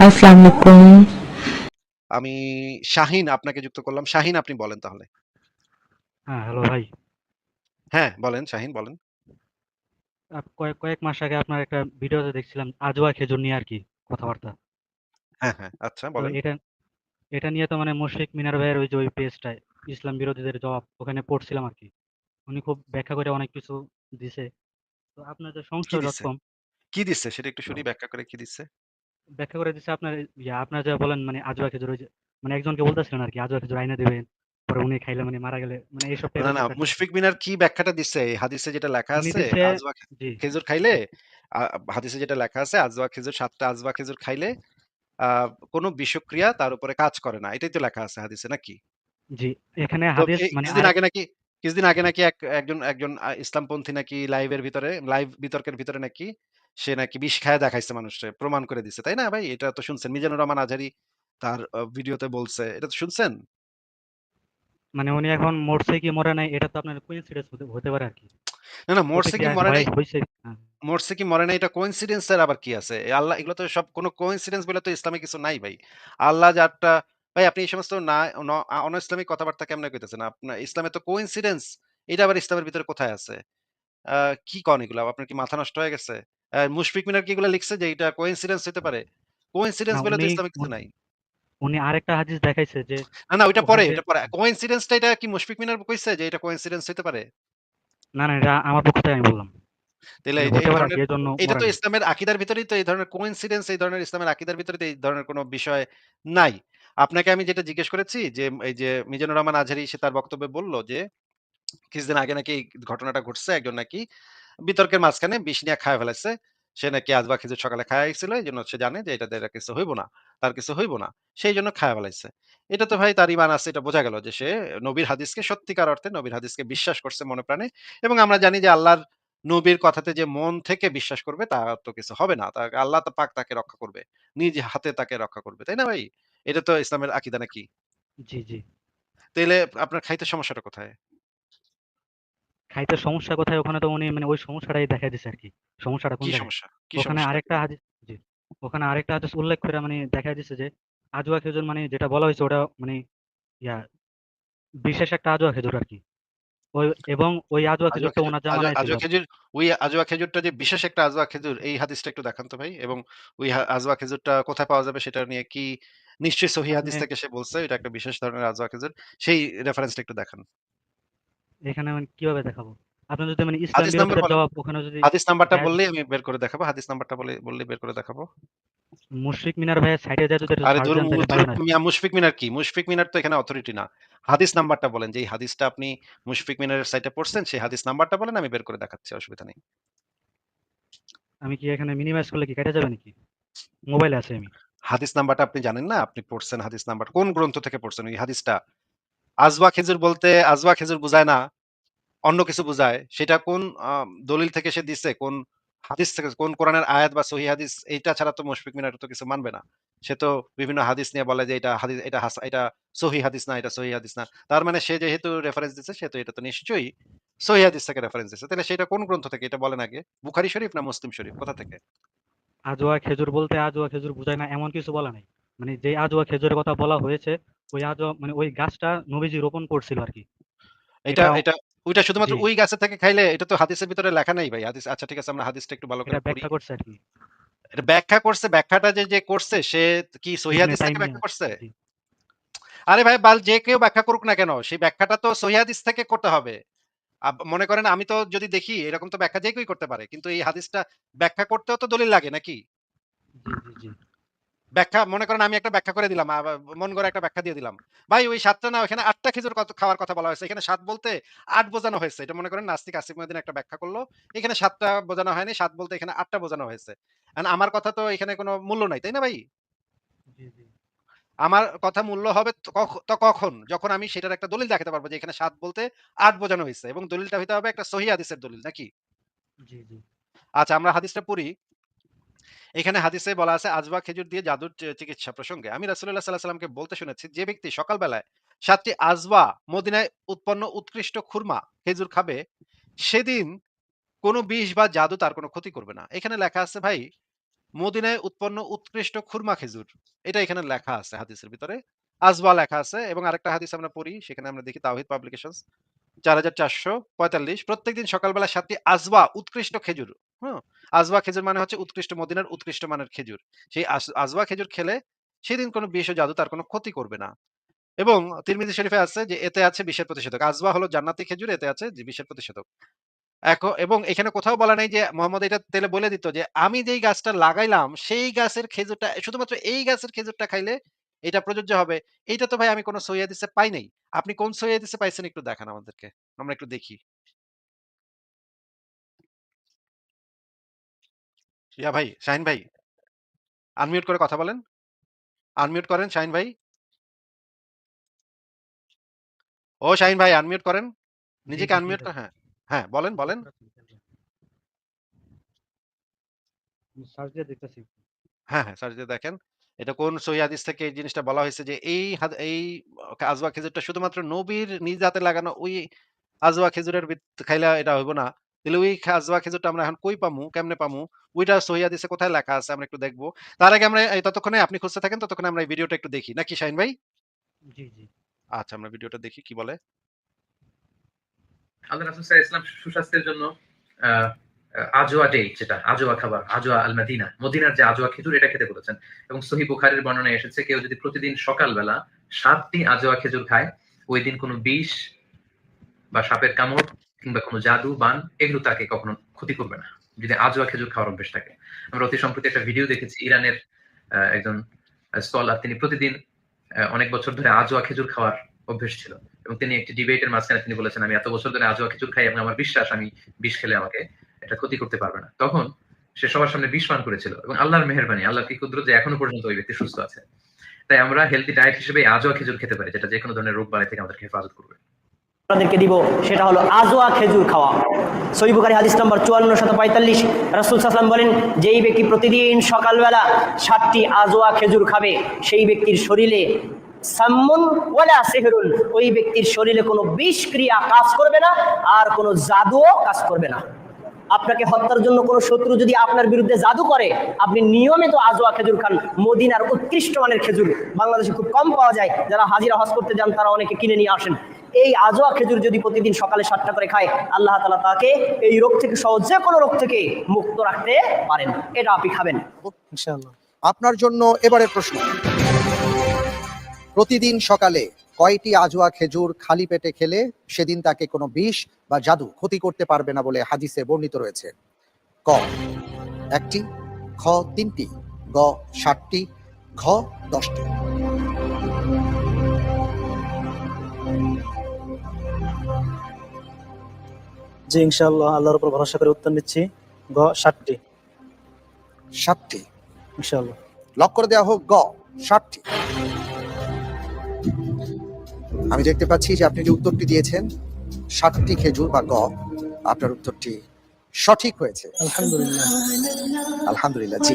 আসসালামু আলাইকুম। আমি শাহিন আপনাকে যুক্ত করলাম। শাহিন আপনি বলেন তাহলে। হ্যাঁ, হ্যালো ভাই। হ্যাঁ, বলেন শাহিন বলেন। কয়েক কয়েক মাস আগে আপনার একটা ভিডিওতে দেখছিলাম আজওয়া খেজুর নিয়ে আরকি কথাবার্তা। হ্যাঁ, হ্যাঁ, আচ্ছা তো বলেন। এটা এটা নিয়ে তো মানে মুশফিক মিনার ভাইয়ের ওই যে ওই পেজটায় ইসলাম বিরোধীদের জবাব ওখানে পড়ছিলাম আরকি। উনি খুব ব্যাখ্যা করে অনেক কিছু দিছে। তো আপনার যে কি দিছে? সংশয়.com কি দিচ্ছে সেটা একটু শুনি ব্যাখ্যা করে কি দিচ্ছে? ব্যাখ্যা করে দিছে আপনার আপনার যা বলেন মানে আজওয়া খেজুর ওই যে মানে একজনকে বলতেছিলেন আরকি আজওয়া খেজুর আইনা দিবেন। পরে উনি খাইলে মানে মারা গেলে মানে এইসব না, টাইপের না কিছু একটা কথা। মুশফিক মিনার কি ব্যাখ্যাটা দিচ্ছে? এই হাদিসে যেটা লেখা উনি আছে দিছে আজওয়া জি, খেজুর খাইলে আ হাদিসে যেটা লেখা আছে আজওয়া খেজুর ৭ টা আজওয়া খেজুর খাইলে আ কোন বিষক্রিয়া তার উপরে কাজ করে না। এটাই তো লেখা আছে হাদিসে নাকি? জি। এখানে তো হাদিস এই মানে কিছুদিন আরেক আগে নাকি একজন ইসলামপন্থী নাকি লাইভ বিতর্কের ভিতরে নাকি সে নাকি বিষ খাইয়া দেখাইছে মানুষরে। প্রমাণ করে দিছে। তাই না ভাই? এটা তো শুনছেন। মিজানুর রহমান আজহারী তার ভিডিওতে বলছে। এটা তো শুনছেন? মানে উনি এখন মরছে কি মরে নাই এটা তো আপনার কোইন্সিডেন্স হতে হতে পারে আরকি। না, না মরছে কি প্রতিক্রিয়া মরে নাই হইছে হ্যাঁ, মরছে কি মরে নাই এটা কোইন্সিডেন্স এর আবার কি আছে? আল্লাহ এগুলো তো সব কোন কোইন্সিডেন্স বলে তো ইসলামে কিছু নাই ভাই। আল্লাহ যারটা ভাই আপনি এই সমস্ত না ন অন-ইসলামিক কথাবার্তা কেমনে কইতেছেন? ইসলামে তো কোইন্সিডেন্স এটা আবার ইসলামের ভিতরে কোথায় আছে? আ কি কন এগুলা? আপনার কি মাথা নষ্ট হয়ে গেছে? মুশফিক মিনার কি এগুলা লিখছে যে এটা কোইন্সিডেন্স হইতে পারে? কোইন্সিডেন্স না বলে তো উনি ইসলামে কিছু উন নাই। উনি আরেকটা হাদিস দেখাইছে যে না, না ওইটা পরে, ওখান থেকে এটা পরে। কোইন্সিডেন্স টা এটা কি মুশফিক মিনার কইছে যে এটা কোইন্সিডেন্স হইতে পারে? না, না এটা আমার পক্ষ থেকে আমি বললাম। তাইলে মানে এই যে হতে এই পারে ধরনের আরকি এজন্য এটা মরে তো নাই। ইসলামের আকীদার ভিতরেই তো এই ধরনের কোইন্সিডেন্স এই ধরনের ইসলামের আকীদার ভিতরে তো এই ধরনের কোন বিষয় নাই। আপনাকে আমি যেটা জিজ্ঞেস করেছি যে এই যে মিজানুর রহমান আজহারী সে তার বক্তব্যে বলল যে কিছুদিন আগে নাকি এই ঘটনাটা ঘটছে। একজন নাকি বিতর্কের মাঝখানে বিষ নিয়া খাইয়া ফেলাইছে। সে নাকি আজবা খেজুর সকালে খাইয়া গেছিল। এজন্য সে জানে যে এটাতে এরা কিছু হইব না। তার কিছু হইব না। সেইজন্য খাইয়া ফেলাইছে। এটা তো ভাই তার ঈমান আছে এটা বোঝা গেল যে সে নবীর হাদিসকে সত্যিকার অর্থে নবীর হাদিসকে বিশ্বাস করছে মনে প্রাণে। এবং আমরা জানি যে আল্লাহর নবীর কথাতে যে মন থেকে বিশ্বাস করবে তার তো কিছু হবে না। আল্লাহ তো পাক তাকে রক্ষা করবে। নিজ হাতে তাকে রক্ষা করবে। তাই না ভাই? এটা তো ইসলামের আকীদা নাকি? জি, জি। তাইলে আপনার খাইতে সমস্যাটা কোথায়? খাইতে সমস্যা কোথায় ওখানে তো উনি মানে ওই সমস্যাটাই দেখাই দিছে আরকি। সমস্যাটা কোন কি জায়গায়? সমস্যা? কি ওখানে সমস্যাটা কি আরেকটা বলেন? হাদিস জি। ওখানে আরেকটা হাদিস উল্লেখ করে মানে দেখাই দিছে যে আজওয়া খেজুর মানে যেটা বলা হইছে ওটা মানে ইয়া বিশেষ একটা আজওয়া খেজুর আরকি। ওই এবং ওই আজওয়া আজোয়া খেজুরটা খেজুর উনার জামানায় ছিল আজোয়া আরকি। খেজুর ওই আজোয়া খেজুরটা যে বিশেষ একটা আজোয়া খেজুর এই হাদিসটা একটু দেখান তো ভাই এবং ওই আজোয়া খেজুরটা কোথায় পাওয়া যাবে সেটা নিয়ে কি নিশ্চয়ই সহিহ আপনি হাদিস থেকে সে বলছে এটা একটা বিশেষ ধরনের আজোয়া খেজুর সেই রেফারেন্সটা একটু দেখান। এখানে মানে কিভাবে দেখাবো? আপনি যদি মানে ইসলাম হাদিস নাম্বার বিরোধীদের বলেন। জবাব ওখানে যদি হাদিস নাম্বারটা দেয় বললেই আমি বের করে দেখাবো। হাদিস নাম্বারটা বললেই বের করে দেখাবো। মুশফিক মিনার ভাইয়ের সাইডে যেয়ে যদি একটু আরে সার্চ ধরুন দেন তাইলে পাইবেন আরকি। মিয়া মুশফিক মিনার কি? মুশফিক মিনার তো এখানে অথরিটি না। হাদিস নাম্বারটা বলেন যে এই হাদিসটা আপনি মুশফিক মিনারের সাইটে পড়ছেন সেই হাদিস নাম্বারটা বলেন আমি বের করে দেখাচ্ছি অসুবিধা নেই। আমি কি এখানে মিনিমাইজ করলে কি কেটে যাবে নাকি? মোবাইলে আছে আমি। হাদিস নাম্বারটা আপনি জানেন না? আপনি পড়ছেন হাদিস নাম্বার কোন গ্রন্থ থেকে পড়ছেন ওই হাদিসটা? আজওয়া খেজুর বলতে আজওয়া খেজুর বুঝায় না, অন্য কিছু বুঝায়। সেটা কোন দলিল থেকে সে দিছে, কোন হাদিস থেকে, কোন কোরআনের আয়াত বা সহিহ হাদিস এইটা ছাড়া তো মুশফিক মিনার তো কিছু মানবে না। সে তো বিভিন্ন হাদিস নিয়ে বলে যে এটা হাদিস এটা সহিহ হাদিস না, এটা সহিহ হাদিস না। তার মানে সে যেহেতু রেফারেন্স দিছে সে তো এটা তো নিশ্চয়ই সহিহ হাদিস থেকে রেফারেন্স দিছে। তাহলে সেটা কোন গ্রন্থ থেকে এটা বলেন আগে? বুখারী শরীফ না মুসলিম শরীফ কোথা থেকে? আজোয়া খেজুর বলতে আজোয়া খেজুর বুঝায় না এমন কিছু বলা নাই। মানে যেই আজোয়া খেজুরের কথা বলা হয়েছে, ওই আজোয়া মানে ওই গাছটা নবীজি রোপণ করছিল আরকি। এটা এটা এটা ওইটা জি, শুধুমাত্র ওই গাছে থেকে খাইলে এটা তো হাদিসের ভিতরে লেখা নাই ভাই। হাদিস আচ্ছা ঠিক আছে আমরা হাদিসটা একটু ভালো এটা করে পড়ি। ব্যাখ্যা করছে আরকি। এটা ব্যাখ্যা করছে, ব্যাখ্যাটা যে করছে সে কি সহিহ ইবনে হাদিস থেকে তাইমিয়া ব্যাখ্যা করছে? জি, আরে ভাই যে কেউ ব্যাখ্যা করুক না কেন, সেই ব্যাখ্যাটা তো সহিহ হাদিস থেকে করতে হবে। মনে করেন আমি তো যদি দেখি এরকম তো ব্যাখ্যা যে কেউই করতে পারে। কিন্তু এই হাদিসটা ব্যাখ্যা করতেও তো দলিল লাগে নাকি? জি, জি, জি, ব্যাখ্যা মনে করেন আমি একটা ব্যাখ্যা করে দিলাম। মন গড়া একটা ব্যাখ্যা দিয়ে দিলাম। ভাই ওই ৭ টা না ওখানে ৮ টা খেজুর খাওয়ার কথা বলা হয়েছে। এখানে ৭ বলতে ৮ বোঝানো হয়েছে। এটা মনে করেন নাস্তিক আসিফ মহিউদ্দিন একটা ব্যাখ্যা করল। এখানে ৭ টা বোঝানো হয়নি। ৭ বলতে এখানে ৮ টা বোঝানো হয়েছে। এখন আমার কথা তো এখানে কোনো মূল্য নাই। তাই না ভাই? জি, জি, আমার কথা মূল্য হবে কখন? যখন আমি সেটার একটা দলিল দেখাতে পারব যে এখানে ৭ বলতে ৮ বোঝানো হইছে এবং দলিলটা হইতে হবে একটা সহিহ হাদিসের দলিল নাকি? জি, জি। আচ্ছা আমরা হাদিসটা পড়ি। এখানে হাদিসে বলা আছে আজবা খেজুর দিয়ে জাদুর চিকিৎসা প্রসঙ্গে। আমি রাসূলুল্লাহ সাল্লাল্লাহু আলাইহি ওয়াসাল্লামকে বলতে শুনেছি যে ব্যক্তি সকাল বেলায় ৭ টি আজওয়া মদিনায় উৎপন্ন উৎকৃষ্ট খুরমা খেজুর খাবে সেদিন কোন বিষ বা জাদু তার কোন ক্ষতি করবে না। এখানে লেখা আছে ভাই মদিনায় উৎপন্ন উৎকৃষ্ট খুরমা খেজুর। এটা এখানে লেখা আছে হাদিসের ভিতরে। আজওয়া লেখা আছে এবং আরেকটা হাদিস আমরা পড়ি, সেখানে আমরা দেখি তাওহীদ পাবলিকেশনস ৪৪৪৪৫ প্রত্যেকদিন সকালবেলা ৭ টি আজওয়া উৎকৃষ্ট খেজুর। হুম? আজওয়া খেজুর মানে হচ্ছে উৎকৃষ্ট মদিনার উৎকৃষ্ট মানের খেজুর। সেই আজওয়া খেজুর খেলে সেদিন কোন বিষ ও জাদু তার কোন ক্ষতি করবে না। এবং তিরমিজি শরীফে আছে যে এতে আছে বিষের প্রতিষেধক। আজওয়া হলো জান্নাতি খেজুর, এতে আছে যে বিষের প্রতিষেধক। এবং এখানে কোথাও বলা নাই যে মোহাম্মদ এটা তাইলে বলে দিত যে আমি যেই গাছটা লাগাইলাম সেই গাছের খেজুরটা শুধুমাত্র এই গাছের খেজুরটা খাইলে এটা প্রযোজ্য হবে। এইটা তো ভাই আমি কোন সহিহ হাদিসে পাই নাই। আপনি কোন সহিহ হাদিসে পাইছেন একটু দেখান আমাদেরকে। আমরা একটু দেখি। ভাই, শাহিন ভাই, আনমিউট করে কথা বলেন। আনমিউট করেন শাহিন ভাই। ও শাহিন ভাই আনমিউট করেন। জি, নিজেকে জি, আনমিউট দিতেছি। হ্যাঁ, হ্যাঁ বলেন, বলেন। দেখতে পাচ্ছেন, আমি সার্চ দিয়ে দেখতেছি। হ্যাঁ, হ্যাঁ, সার্চ দিয়ে দেখেন। এটা কোন সহিহ হাদিস থেকে এই জিনিসটা বলা হয়েছে যে এই আজওয়া খেজুরটা শুধুমাত্র নবীর নিজ হাতে লাগানো ওই আজওয়া খেজুরের খাইলে এটা হইব না। তাহলে ওই আজওয়া খেজুরটা আমরা এখন কই পামু? কেমনে পামু? ওইটা সহিহ হাদিসে কোথায় লেখা আছে আমরা একটু দেখব। তার আগে আমরা ততক্ষণে আপনি খুঁজতে থাকেন, ততক্ষণে আমরা এই ভিডিওটা একটু দেখি। নাকি শাহিন ভাই? জি, জি। আচ্ছা আমরা ভিডিওটা দেখি কি বলে। আল্লাহ রাসূল সাল্লাল্লাহু আলাইহি ওয়াসাল্লাম সুস্বাস্থ্যের জন্য আহ, আজওয়া ডে, যেটা আজওয়া খাবার, আজওয়া আল মাদিনা, মদিনার যে আজওয়া খেজুর, এটা খেতে বলেছেন। এবং সহিহ বুখারীর বর্ণনায় এসেছে কেউ যদি প্রতিদিন সকালবেলা 7টি আজওয়া খেজুর খায়, ওই দিন কোনো বিষ বা সাপের কামড় কিংবা কোনো জাদু বান এগুলো তাকে কখনো ক্ষতি করবে না, যদি আজওয়া খেজুর খাওয়ার অভ্যেস থাকে। আমরা অতি সম্প্রতি একটা ভিডিও দেখেছি, ইরানের একজন স্কলার, তিনি প্রতিদিন অনেক বছর ধরে আজওয়া খেজুর খাওয়ার অভ্যেস ছিল, এবং তিনি একটি ডিবেটের মাঝখানে তিনি বলেছেন আমি এত বছর ধরে আজওয়া খেজুর খাই এবং আমার বিশ্বাস আমি বিষ খেলে আমাকে এটা ক্ষতি করতে পারবে না। তখন সে সবার সামনে বিষ পান করেছিল, এবং আল্লাহর মেহেরবানি, আল্লাহর কি কুদরত যে এখনো পর্যন্ত ওই ব্যক্তি সুস্থ আছে। তাই আমরা হেলদি ডায়েট হিসেবে আজওয়া খেজুর খেতে পারি, যেটা যে কোনো ধরনের রোগ বালাই থেকে আমাদেরকে হেফাজত করবে। আপনাদেরকে দিব সেটা হলো আজওয়া খেজুর খাওয়া। সহিহ বুখারী হাদিস নম্বর 5445, রাসূল সাল্লাল্লাহু বলেন, যেই ব্যক্তি প্রতিদিন সকালবেলা 7টি আজওয়া খেজুর খাবে সেই ব্যক্তির শরীরে সাম্মুন ওয়ালা সিহরুন, ওই ব্যক্তির শরীরে কোনো বিষক্রিয়া কাজ করবে না, আর কোনো জাদুও কাজ করবে না। আপনাকে হত্যার জন্য কোনো শত্রু যদি আপনার বিরুদ্ধে জাদু করে, আপনি নিয়মিত আজওয়া খেজুর খান, মদিনার উৎকৃষ্ট মানের খেজুর, বাংলাদেশে খুব কম পাওয়া যায়, যারা হাজিরা হজ করতে যান তারা অনেকে কিনে নিয়ে আসেন। এই আজওয়া খেজুর যদি প্রতিদিন সকালে 7টা করে খায়, আল্লাহ তাআলা তাকে এই রোগ থেকে সহ যে কোনো রোগ থেকে মুক্ত রাখতে পারেন। এটা আপনি খাবেন ইনশাআল্লাহ। আপনার জন্য এবারের প্রশ্ন, প্রতিদিন সকালে কয়টি আজওয়া খেজুর খালি পেটে খেলে সেদিন তাকে কোনো বিষ বা জাদু ক্ষতি করতে পারবে না বলে হাদিসে বর্ণিত রয়েছে? ক 1টি, খ 3টি, গ 7টি, ঘ 10টি। জি, ইনশাআল্লাহ, আল্লাহর উপর ভরসা করে উত্তর নিচ্ছি। গ 7টি। 7টি ইনশাআল্লাহ। লক করে দেওয়া হোক। গ 7টি। আমি দেখতে পাচ্ছি যে আপনি যে উত্তরটি দিয়েছেন 7টি খেজুর বা গ, আপনার উত্তরটি সঠিক হয়েছে। আলহামদুলিল্লাহ। আলহামদুলিল্লাহ। জি,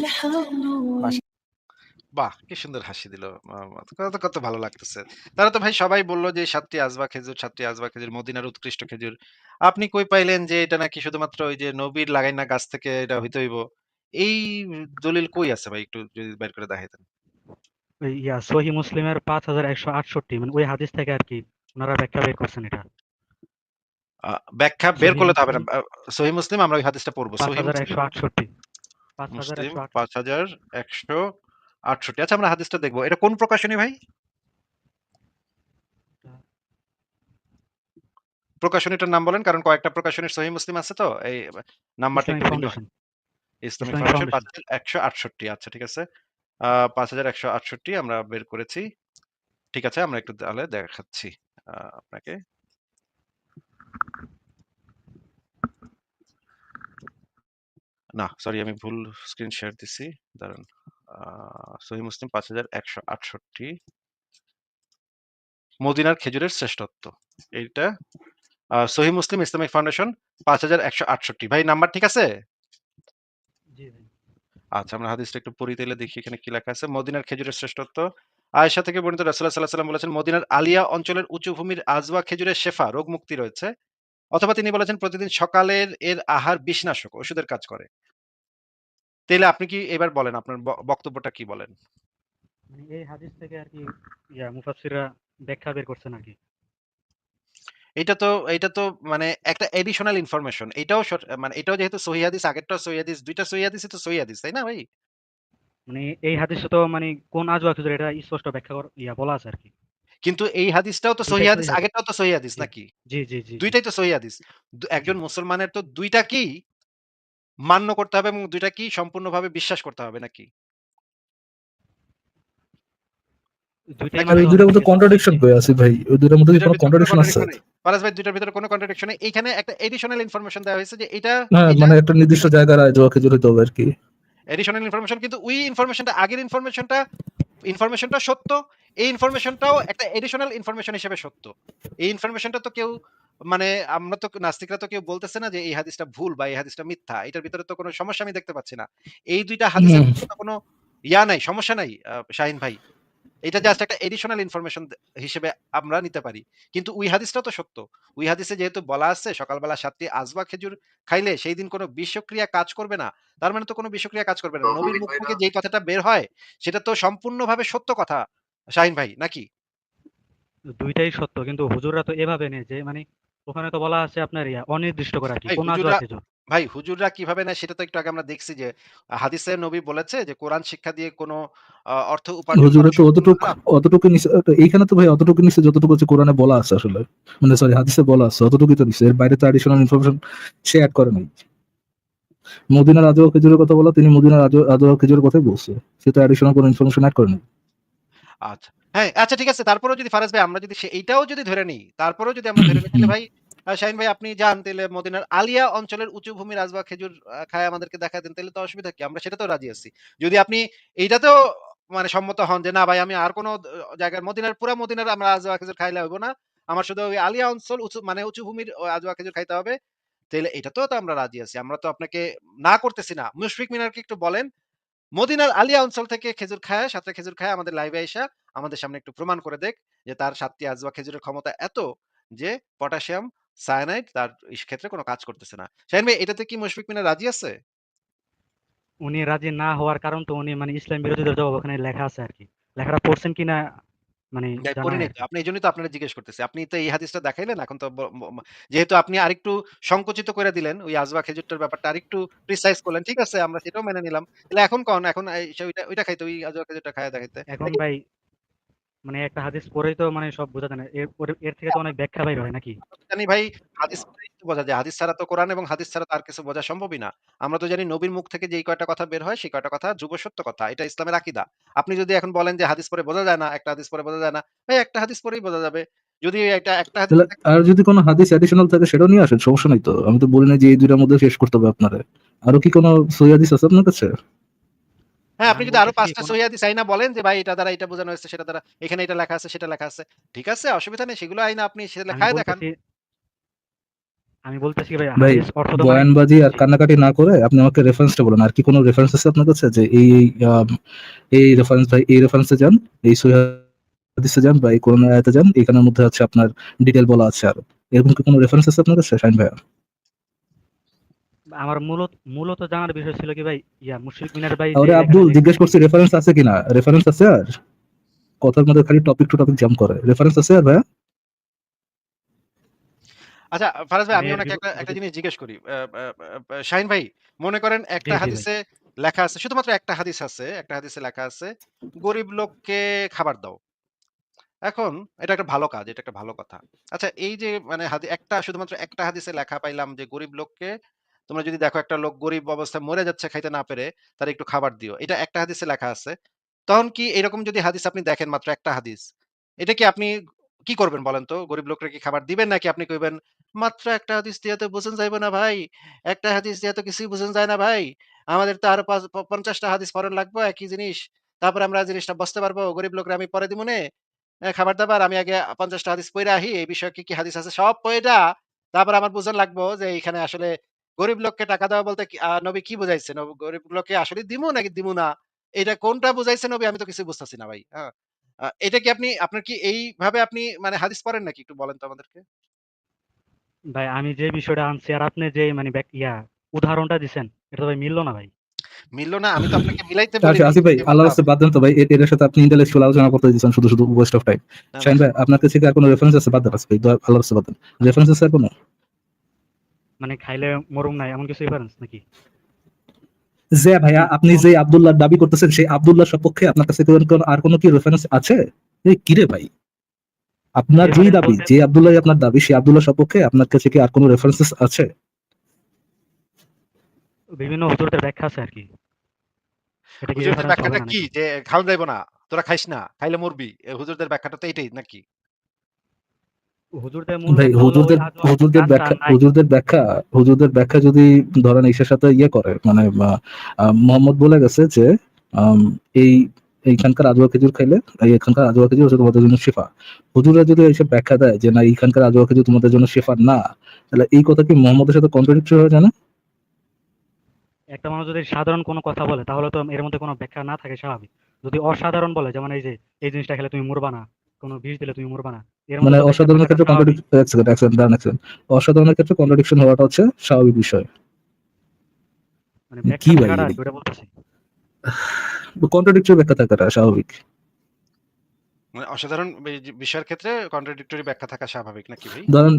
বাহ! কি সুন্দর হাসি দিল। কত ভালো লাগতেছে। তারা তো ভাই সবাই বলল যে ৭ টি আজবা খেজুর, ৭ টি আজবা খেজুর, মদিনার উৎকৃষ্ট খেজুর। আপনি কই পাইলেন যে এটা নাকি শুধুমাত্র ওই যে নবীর লাগাইনা গাছ থেকে এটা হইতে হইব? এই দলিল কই আছে ভাই একটু যদি বের করে দেখাইতেন। ওই সহিহ মুসলিমের ৫১৬৮ মানে ওই হাদিস থেকে আরকি উনারা ব্যাখ্যা বের করছেন এটা। ব্যাখ্যা বের সহিহ করলে তো হবে না। মুসলিম সহিহ মুসলিম আমরা ওই হাদিসটা পড়ব। সহিহ মুসলিম ৫১৬৮ মুসলিম ৫১৬৮ ৫১৬৮ আচ্ছা আমরা হাদিসটা দেখব। এটা কোন প্রকাশনী ভাই? প্রকাশনীটার নাম বলেন, কারণ কয়েকটা প্রকাশনীর সহিহ মুসলিম আছে তো এই নাম্বারটা ইসলামিক একটু ভিন্ন হয়। Foundation. Islamic Islamic foundation foundation. ৫১৬৮ আচ্ছা ঠিক আছে। ৫১৬৮ আমরা বের করেছি। ঠিক আছে আমরা একটু তাহলে দেখাচ্ছি আপনাকে। না সরি আমি ভুল স্ক্রিন শেয়ার দিছি। দাঁড়ান। সহিহ মুসলিম ৫১৬৮ মদিনার খেজুরের শ্রেষ্ঠত্ব। এইটা সহিহ মুসলিম ইসলামিক ফাউন্ডেশন ৫১৬৮ ভাই নাম্বার ঠিক আছে? জি ভাই। আচ্ছা আমরা হাদিসটা একটু পড়ি তাইলে দেখি এখানে কি লেখা আছে। মদিনার খেজুরের শ্রেষ্ঠত্ব। আয়েশা থেকে বর্ণিত রাসূলুল্লাহ সাল্লাল্লাহু আলাইহি ওয়াসাল্লাম বলেছেন, মদিনার আলিয়া অঞ্চলের উঁচু ভূমির আজওয়া খেজুরের শেফা, রোগ মুক্তি রয়েছে। অথবা তিনি বলেছেন প্রতিদিন সকালের এর আহার বিষনাশক, ওষুধের কাজ করে। তাইলে আপনি কি এবার বলেন আপনার বক্তব্যটা কি বলেন? মানে এই হাদিস থেকে আর কি মুফাসসিররা ব্যাখ্যা বের করছেন আর কি। এইটা তো মানে একটা এডিশনাল ইনফরমেশন। এটাও মানে এটাও যেহেতু সহিহ হাদিস, আগেরটাও সহিহ হাদিস, ২ টা সহিহ হাদিসই তো সহিহ হাদিস, তাই না ভাই? মানে এই হাদিসে তো মানে কোন আজওয়া খেজুর এটা স্পষ্ট ব্যাখ্যা বলা আছে আর কি। কিন্তু এই হাদিসটাও তো ২ সহিহ টাই হাদিস, সহিহ হাদিস। আগেরটাও তো সহিহ হাদিস জি, নাকি? জি, জি, জি, ২ জি, টাই তো সহিহ হাদিস। জি। একজন মুসলমানের তো ২ টাকেই মান্য করতে হবে এবং ২ টাকেই সম্পূর্ণভাবে বিশ্বাস করতে হবে নাকি? ২ টাই নাকি আর মানতে ওই হবে দুটার মধ্যে ঠিক আছে। কন্ট্রাডিকশন কই আছে ভাই? ওই দুটার মধ্যে ২ কি টার কোনো ভিতরে কোনো কন্ট্রাডিকশন আছে? কন্ট্রাডিকশন নেই। ফারাজ ভাই ২ টার ভিতরে কোনো কন্ট্রাডিকশন নেই। এইখানে একটা এডিশনাল ইনফরমেশন দেওয়া হয়েছে যে এটা হ্যাঁ, এটা মানে একটা নির্দিষ্ট এটা জায়গার আজওয়া খেজুর হইতে হবে আরকি। এডিশনাল ইনফরমেশন, কিন্তু ওই ইনফরমেশনটা আগের ইনফরমেশনটা সত্য। এই ইনফরমেশনটাও একটা এডিশনাল ইনফরমেশন হিসেবে সত্য। এই ইনফরমেশনটা তো কেউ মানে আমরা তো নাস্তিকরা তো কেউ বলতেছে না যে এই হাদিসটা ভুল বা এই হাদিসটা মিথ্যা। এটার ভিতরে তো কোনো সমস্যা আমি দেখতে পাচ্ছি না। এই ২ টা হাদিসের হুম। ভিতরে তো কোনো নাই, সমস্যা নাই শাহীন ভাই। এটা জাস্ট একটা এডিশনাল ইনফরমেশন হিসেবে আমরা নিতে পারি। কিন্তু ওই হাদিসটাও তো সত্য। ওই হাদিসে যেহেতু বলা আছে সকালবেলা ৭ টি আজবা খেজুর খাইলে সেই দিন কোনো বিষক্রিয়া কাজ করবে না। তার মানে তো কোনো বিষক্রিয়া কাজ করবে না। নবীর মুখ থেকে যেই কথাটা বের হয় সেটা তো সম্পূর্ণভাবে সত্য কথা শাহীন ভাই, নাকি? ২ টাই সত্য। কিন্তু হুজুররা তো এভাবে নেয় যে মানে ওখানে তো বলা আছে আপনার অনির্দিষ্ট করে আর কি। ভাই কোন আজওয়া হুজুররা খেজুর। হুজুররা কিভাবে নেয় সেটা তো একটু আগে আমরা দেখছি যে হাদিসে নবী বলেছে যে কোরআন শিক্ষা দিয়ে কোনো অর্থ উপার্জন করা হুজুরে তো সম্পূর্ণ অতটুক হারাম। অতটুকু নিছে, এইখানে তো ভাই অতটুকু নিছে যতটুকু হচ্ছে কোরআনে বলা আছে আসলে। মানে সরি হাদিসে বলা আছে অতটুকুই তো নিছে। এর বাইরে তো অ্যাডিশনাল ইনফরমেশন সে এড করে নাই। মদিনার আজওয়া খেজুরের কথা বলা, তিনি মদিনার আজওয়া খেজুরের কথাই বলছে। সে তো অ্যাডিশনাল কোনো ইনফরমেশন এড করে নাই। আচ্ছা। হ্যাঁ, আচ্ছা ঠিক আছে। তারপরেও যদি ফারাজ ভাই আমরা যদি এইটাও যদি ধরে নিই, তারপরেও যদি আমরা ধরে নিই তাহলে ভাই শাহীন ভাই আপনি যান তাইলে মদিনার আলিয়া অঞ্চলের উঁচু ভূমির আজবা খেজুর খায় আমাদেরকে দেখায় দেন, তাইলে তো অসুবিধা কি? আমরা সেটাতেও রাজি আছি। যদি আপনি এইটাতেও মানে সম্মত হন যে না ভাই আমি আর কোন জায়গার পুরা মদিনার আমরা আজওয়া খেজুর খাইলে হইব না। আমার শুধু ওই আলিয়া অঞ্চল উঁচু ভূমির আজওয়া খেজুর খাইতে হবে। তাইলে এটাতেও তো আমরা রাজি আছি। আমরা তো আপনাকে না করতেছি না। মুশফিক মিনারকে একটু বলেন মদিনার আলিয়া অঞ্চল থেকে খেজুর খায়, ৭ টা খেজুর খায় আমাদের লাইভে আইসা আমাদের সামনে একটু প্রমাণ করে দেখ যে তার ৭ টি আজওয়া খেজুরের ক্ষমতা এত যে পটাশিয়াম সায়ানাইড তার ক্ষেত্রে কোনো কাজ করতেছে না। শাহীন ভাই এটাতে কি মুশফিক মিনা রাজি আছে? উনি রাজি না হওয়ার কারণ তো উনি মানে ইসলাম বিরোধীদের জবাব ওখানে লেখা আছে আর কি। লেখাটা পড়ছেন কিনা মানে নাই জানা পড়ি নাই নাই আর তো। কি। আপনি এজন্যই তো আপনারে জিজ্ঞেস করতেছি। আপনি তো এই হাদিসটা দেখাইলেন এখন তো যেহেতু আপনি আরেকটু সংকুচিত করে দিলেন ওই আজওয়া খেজুরটার ব্যাপারটা আরেকটু প্রিসাইজ করলেন। ঠিক আছে আমরা সেটাও মেনে নিলাম। তাহলে এখন কন এখন সে ওইটা খাইতে ওই আজওয়া খেজুরটা খাইয়া দেখাইতে। এখন ভাই মানে একটা হাদিস পড়েই তো মানে সব বোঝা যায় না। এর থেকে তো অনেক ব্যাখ্যা বাইর হয় নাকি? আমরা তো জানি ভাই হাদিস পড়েই তো বোঝা যায়। হাদিস ছাড়া তো কোরআন এবং হাদিস ছাড়া তো আর কিছু বোঝা সম্ভবই না। আমরা তো জানি নবীর মুখ থেকে যেই কয়টা কথা বের হয় সেই কয়টা কথা যুগ সত্য কথা। এটা ইসলামের আকীদা। আপনি যদি এখন বলেন যে হাদিস পড়ে বোঝা যায় না, একটা হাদিস পড়ে বোঝা যায় না। ভাই একটা হাদিস পড়েই বোঝা যাবে। যদি একটা হাদিস তাহলে আর যদি কোনো হাদিস অ্যাডিশনাল থাকে সেটাও নিয়ে আসেন, সমস্যা নাই তো। আমি তো বলি না যে এই দুইটার মধ্যে শেষ করতে হবে আপনারে। আরো কি কোনো সহি হাদিস আছে আপনার কাছে? হ্যাঁ, না আপনি আমি যদি আরো বলতেছি ৫ কি টা কোন সহিহ হাদিস আইনা বলেন যে ভাই এটা দ্বারা এটা বোঝানো হয়েছে, সেটা দ্বারা এখানে এটা লেখা আছে, সেটা লেখা আছে। ঠিক আছে, অসুবিধা নেই। সেগুলো আইনা আপনি সে আমি লেখায় দেখান। বলতেছি আমি বলতেছি কি ভাই ভাই হাদিস অর্থ তো মানে বয়ানবাজি আর জি। কান্নাকাটি না করে আপনি আমাকে রেফারেন্সটা বলুন। আর কি কোনো রেফারেন্স আছে আপনার কাছে যে এই রেফারেন্স ভাই এই রেফারেন্সে যান, এই সহিহ হাদিসে যান বা এই কোরআন আয়াতে যান, এখানের মধ্যে হচ্ছে আপনার ডিটেইল বলা আছে আরো। এরকম কি কোনো রেফারেন্স আছে আপনার কাছে শাহিন ভাইয়া? আমার মূলত জানার বিষয় ছিল কি ভাই মুশফিক মিনার ভাই যে আরে লেখাটা আব্দুল জিজ্ঞেস লিখছেন করছি রেফারেন্স আছে কিনা? রেফারেন্স আছে আর? কথার মধ্যে খালি টপিক টু টপিক জাম্প করে। রেফারেন্স আছে আর ভাইয়া? আচ্ছা ফারাজ ভাই মানে আমি এর উনাকে একটা যদি জিনিস জিজ্ঞেস করি। শাহীন ভাই মনে করেন জি, একটা জি ভাই। হাদিসে লেখা আছে, শুধুমাত্র একটা হাদিস আছে। একটা হাদিসে লেখা আছে, "গরিব লোককে খাবার দাও।" এখন এটা একটা ভালো কাজ, এটা একটা ভালো কথা। আচ্ছা এই যে মানে একটা শুধুমাত্র একটা হাদিসে লেখা পাইলাম যে গরিব লোককে তোমরা যদি দেখো একটা লোক গরিব অবস্থায় মরে যাচ্ছে খাইতে না পেরে, তার একটু খাবার দিও। এটা একটা হাদিসে লেখা আছে। তখন কি এরকম যদি হাদিস আপনি দেখেন মাত্র একটা হাদিস, এটা কি আপনি কি করবেন বলেন তো? গরিব লোকরা কি খাবার দিবেন নাকি আপনি কইবেন, "মাত্র একটা হাদিস দিয়া তো বুঝান যাইব না ভাই। একটা হাদিস দিয়া তো কিছুই বুঝান যায় না ভাই। আমাদের তো আরো ৫০ টা হাদিস পড়ন লাগবো একই জিনিস। তারপরে আমরা জিনিসটা বুঝতে পারবো। গরিব লোকরা আমি পরে দিমুনে। খাবার-দাবার আমি আগে ৫০ টা হাদিস পইড়া আহি। এই বিষয়ে কি হাদিস আছে সব পইড়া তারপর আমার বুঝান লাগবো যে এইখানে আসলে গরিব লোককে টাকা দেওয়া বলতে কি নবী কি বুঝাইছে? গরিব লোককে আসলেই দিমু নাকি দিমু না? এটা কোনটা বুঝাইছে নবী আমি তো কিছুই বুঝতেছি না ভাই। হ্যাঁ? এটা কি আপনার কি এইভাবে আপনি মানে হাদিস পড়েন নাকি একটু বলেন তো আমাদেরকে? ভাই আমি যে বিষয়টা আনছি আর আপনি যে মানে উদাহরণটা দিছেন এটা তো ভাই মিলল না ভাই। মিলল না, আমি তো আপনাকে মিলাইতে আচ্ছা বলিনি আসিফ ভাই, যে আল্লাহর মিলাও। রাস্তায় বাদ দেন তো ভাই, এটার সাথে আপনি ইন্টেলেকচুয়াল আলোচনা করতে দিচ্ছেন শুধু শুধু ওয়েস্ট অফ টাইম। না, শাহিন ভাই, আপনার কাছে কি আর কোনো রেফারেন্স আছে? বাদ দেন আসিফ ভাই, আল্লাহর রাস্তায় বাদ দেন। রেফারেন্স আছে আর কোনো? মানে খাইলে মরুম নাই এমন কিছু রেফারেন্স নাকি? যে ভাইয়া আপনি যে আব্দুল্লাহ দাবি করতেছেন, সেই আব্দুল্লাহ সপক্ষে আপনার কাছে আর কোনো কি রেফারেন্স আছে? এই কিরে ভাই, আপনার যেই Reference দাবি, বলতে- যে আব্দুল্লাহ আপনার দাবি, সেই আব্দুল্লাহ সপক্ষে আপনার কাছে কি আর কোনো রেফারেন্সেস আছে? বিভিন্ন হুজুরদের ব্যাখ্যা আছে আর কি। এটা কি হুজুরদের রেফারেন্স হবে ব্যাখ্যাটা না কি? নাকি? যে খাওয়া যাইব না, তোরা খাইস না, খাইলে মরবি। হুজুরদের ব্যাখ্যাটা তো এইটাই নাকি? হুজুরদের মূল ভাই ব্যাখ্যা হলো ওই হুজুরদের গাছটা ব্যাখ্যা, নাই। হুজুরদের ব্যাখ্যা যদি ধরেন ইসের সাথে ইয়ে করে, মানে মোহাম্মদ বলে গেছে যে আম, এই এইখানকার আজওয়া খেজুর খাইলে, এখানকার আজওয়া খেজুর হচ্ছে তোমাদের জন্য শিফা। হুজুরা যদি এইসব ব্যাখ্যা দেয় যে না এইখানকার আজওয়া খেজুর তোমাদের জন্য শিফা না, তাহলে এই কথা কি মোহাম্মদের সাথে কন্ট্রাডিক্টরি হয়ে যায় না? একটা মানুষ যদি সাধারণ কোনো কথা বলে তাহলে তো এর মধ্যে কোনো ব্যাখ্যা না থাকে স্বাভাবিক। যদি অসাধারণ বলে, যেমন এই যে এই জিনিসটা খেলে তুমি মরবা না, কোনো বিষ দিলে তুমি মরবা না, এর মধ্যে মানে তো ব্যাখ্যা অসাধারণের থাকাটা ক্ষেত্রে স্বাভাবিক। অসাধারণের ক্ষেত্রে কন্ট্রাডিকশন হওয়াটা হচ্ছে স্বাভাবিক বিষয়। মানে কি ব্যাখ্যা ভাই, থাকাটা আর কি, ওটা বলতেছি। কন্ট্রাডিক্টরি ব্যাখ্যা থাকাটা স্বাভাবিক। মানে অসাধারণ বিষয়ের ক্ষেত্রে কন্ট্রাডিক্টরি ব্যাখ্যা থাকা স্বাভাবিক নাকি ভাই? ধরেন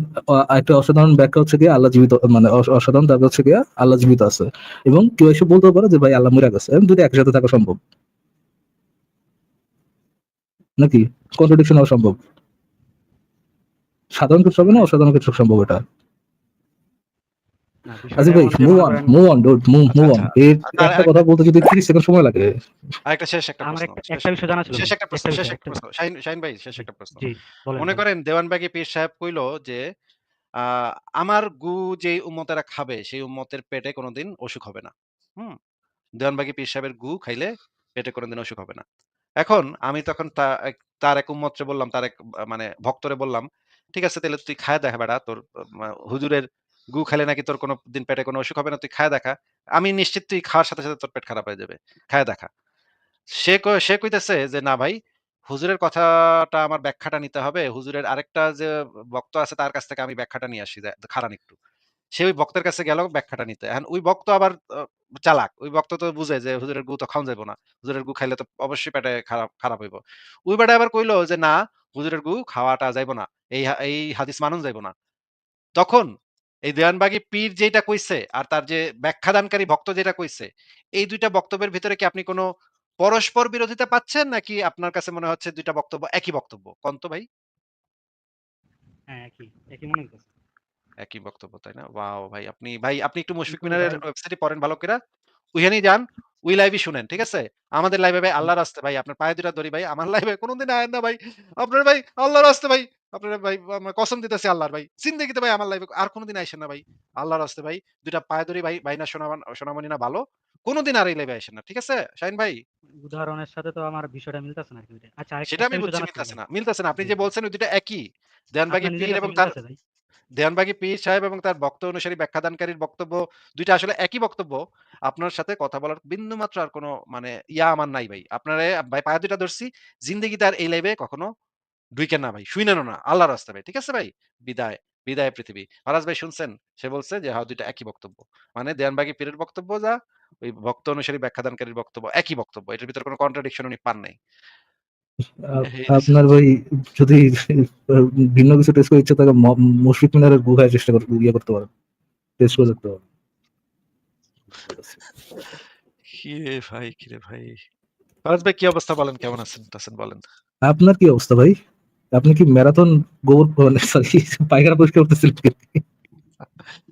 একটা অসাধারণ ব্যাখ্যা হচ্ছে গিয়ে আল্লাহ জীবিত, মানে অসাধারণ দাবি হচ্ছে গিয়ে আল্লাহ জীবিত আছে, এবং কেউ এসে বলতে পারে যে ভাই আল্লাহ মরে গেছে, এবং দুটো একসাথে থাকা সম্ভব নাকি? কন্ট্রাডিকশন হওয়া সম্ভব। সাধারণ কিছু হবে না, অসাধারণ কিছু সম্ভব এটা। না, আচ্ছা বিষয়টা ভাই, এমন যে মুভ মনে অন, করেন মুভ অন ডুড, মুভ আচ্ছা, অন। আচ্ছা। এর আর একটা কথা আরেকটা বলতে যদি 30 সেকেন্ড সময় লাগে। শেষ একটা আমার প্রশ্ন। একটা বিষয় জানা ছিল শেষ ভাই। একটা প্রশ্ন, একটা শেষ বিষয় একটা প্রশ্ন। শাহিন ভাই শেষ জি, একটা প্রশ্ন। জি, বলেন মনে ভাই। করেন দেওয়ানবাগী পীর সাহেব কইল যে আ আমার গু যেই উম্মতেরা খাবে সেই উম্মতের পেটে কোনদিন অসুখ হবে না। হুম? দেওয়ানবাগী পীর সাহেবের গু খাইলে পেটে কোনদিন অসুখ হবে না। এখন আমি তখন তার এক উম্মতরে বললাম, তার এক মানে ভক্তরে বললাম, "ঠিক আছে তাইলে তুই খায়া দেখা বেটা। তোর হুজুরের গু খাইলে নাকি তোর কোনদিন পেটে কোনো অসুখ হবে না। তুই খায়া দেখা। আমি নিশ্চিত তুই খাওয়ার সাথে, সাথে তোর পেট খারাপ হয়ে যাবে। খায়া দেখা।" সে কইতেছে যে, "না ভাই, হুজুরের কথাটা আমার ব্যাখ্যাটা নিতে হবে। হুজুরের আরেকটা যে বক্ত আছে তার কাছ থেকে আমি ব্যাখ্যাটা নিয়ে আসি। খাড়ান একটু।" সে ওই ভক্তের কাছে গেল ব্যাখ্যাটা নিতে। এখন ওই ভক্ত আবার চালাক। ওই ভক্ত তো বুঝে যে হুজুরের গু তো খাওন যাইব না। হুজুরের গু খাইলে তো অবশ্যই পেটে খারাপ হইব। ওই বেটা আবার কইলো যে, "না, হুজুরের গু খাওয়াটা যাইব না। এই হাদিস মানুন যাইব না।" তখন এই দেওয়ানবাগী পীর যেটা কইছে আর তার যে ব্যাখ্যাদানকারী ভক্ত যেটা কইছে, এই ২ টা বক্তব্যের ভিতরে কি আপনি কোন পরস্পর বিরোধিতা পাচ্ছেন? নাকি আপনার কাছে মনে হচ্ছে ২ টা বক্তব্য একই বক্তব্য? কোন তো ভাই? হ্যাঁ, একই মনে হইতেছে। একই বক্তব্য, তাই না? ওয়াও! ভাই আপনি একটু মুশফিক কিন্তু মিনারের ভাই ওয়েবসাইটে পড়েন ভালো কইরা। ওইখানেই যান, ওই লাইভই শুনেন। ঠিক আছে? আমাদের লাইভে ভাই আল্লাহর রাস্তে ভাই আপনার পায়ে ২ টা ধরি ভাই। আমার লাইভে কোনদিন আয়েন না ভাই। আপনার ভাই আল্লাহর রাস্তে ভাই। আপনার ভাই আমার কসম দিতেছি আল্লাহর ভাই। জিন্দেগিতে ভাই আমার লাইভে আর কোনদিন আইসেন না ভাই। আল্লাহর রাস্তে ভাই। ২ টা পায়ে ধরি ভাই, ভাই না সোনামণি না ভালো। কোনদিন আর এই লাইভে আইসেন না। ঠিক আছে? শাহিন ভাই? উদাহরণের সাথে তো আমার বিষয়টা মিলতেছে না আরকি ওইটাই। আচ্ছা, সেটা একটা আমি বিষয় বুঝছি জানার ছিল মিলতাছে ভাই। না। মিলতাছে না। আপনি জি, যে জি। বলছেন ওই ২ টা একই। দেওয়ানবাগী আপনার নিজের পীর কাছে এবং তার মিলতেছে ভাই? দেওয়ানবাগী পীর সাহেব এবং তার ভক্ত অনুসারী ব্যাখ্যাদানকারীর বক্তব্য ২ টা আসলে একই বক্তব্য। আপনার সাথে কথা বলার বিন্দুমাত্র আর কোন মানে আমার নাই ভাই। আপনারে ভাই পায়ে ২ টা ধরছি। জিন্দেগিতে আর এই লাইভে কখনো ঢুইকেন না ভাই। শুইনেনও না। আল্লাহর রাস্তায় ভাই। ঠিক আছে ভাই? বিদায়। বিদায় পৃথিবী। ফারাজ ভাই শুনছেন? সে বলছে যে হ্যাঁ ২ টা একই বক্তব্য। মানে দেওয়ানবাগী পীরের বক্তব্য যা, ওই ভক্ত অনুসারী ব্যাখ্যাদানকারীর বক্তব্য একই বক্তব্য। এটার ভিতরে কোন কন্ট্রাডিকশন উনি পান নাই। এই হচ্ছে আপনার ভাই যদি ভিন্ন কিছু টেস্ট করার ইচ্ছা থাকে, মুশফিক মিনারের গুহায় চেষ্টা করে ইয়ে করতে পারেন, টেস্ট করে দেখতে পারেন। কিরে ভাই। ফারাজ ভাই কি অবস্থা বলেন? কেমন আছেন বলেন? আপনার কি অবস্থা ভাই? আপনি কি ম্যারাথন গোবর, সরি, পায়খানা পরিষ্কার করতেছিলেন?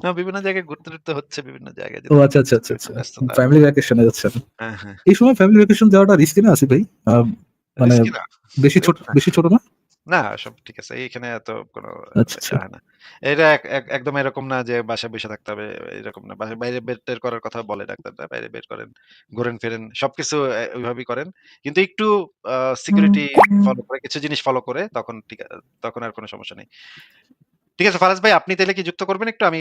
না, বিভিন্ন জায়গায় ঘুরতে হচ্ছে, বিভিন্ন জায়গায় ও যেতে আচ্ছা হচ্ছে। আচ্ছা আচ্ছা আচ্ছা, ব্যস্ততা। ফ্যামিলি ভ্যাকেশনে যাচ্ছেন। হ্যাঁ, হ্যাঁ। এই সময় ফ্যামিলি ভ্যাকেশন যাওয়াটা রিস্কি না, আসি ভাই? মানে রিস্কি না। বেশি ছোট না? না, সব ঠিক আছে। এইখানে এত কোন আচ্ছা আচ্ছা। ইয়া হয় না। এটা একদম এরকম না যে বাসায় বইসা থাকতে হবে, এরকম না। বাসায় বাইরে বের-টের করার কথা বলে ডাক্তাররা। বাইরে বের করেন, ঘোরেন-ফেরেন। সবকিছু ওইভাবেই করেন। কিন্তু একটু আ সিকিউরিটি ফলো করে, কিছু জিনিস ফলো করে তখন আর কোন সমস্যা নেই। ঠিক আছে ফারাজ ভাই, আপনি তাইলে কি যুক্ত করবেন একটু? আমি